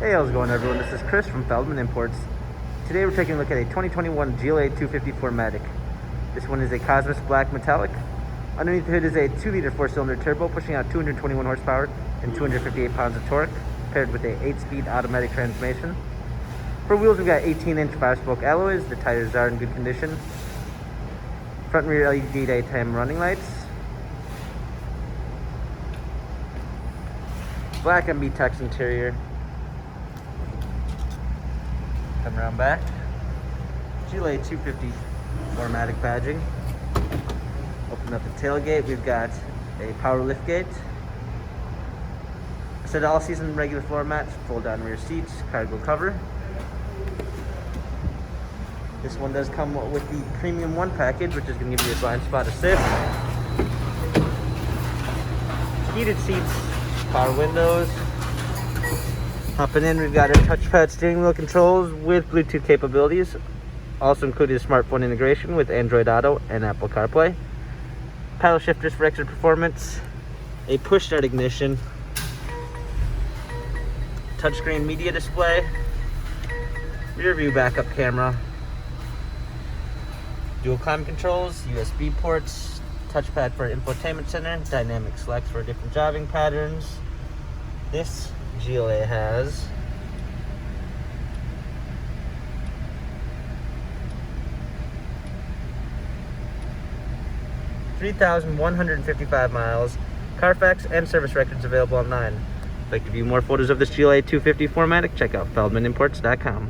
Hey, how's it going, everyone? This is Chris from Feldmann Imports. Today we're taking a look at a 2021 GLA 250 4MATIC. This one is a Cosmos Black Metallic. Underneath the hood is a 2-liter 4-cylinder turbo pushing out 221 horsepower and 258 pounds of torque, paired with a 8-speed automatic transmission. For wheels, we've got 18-inch 5-spoke alloys. The tires are in good condition. Front and rear LED daytime running lights. Black MB Tex interior. Come around back. GLA 250 4MATIC badging. Open up the tailgate. We've got a power lift gate. Set all season regular floor mats, fold down rear seats, cargo cover. This one does come with the Premium 1 package, which is going to give you a blind spot assist. Heated seats, power windows. Hopping in, we've got our touchpad steering wheel controls with Bluetooth capabilities. Also included smartphone integration with Android Auto and Apple CarPlay. Paddle shifters for extra performance. A push start ignition. Touchscreen media display. Rear view backup camera. Dual climate controls, USB ports, touchpad for infotainment center, dynamic selects for different driving patterns. This GLA has 3,155 miles. Carfax and service records available online. If you'd like to view more photos of this GLA 250 4MATIC, check out feldmanimports.com.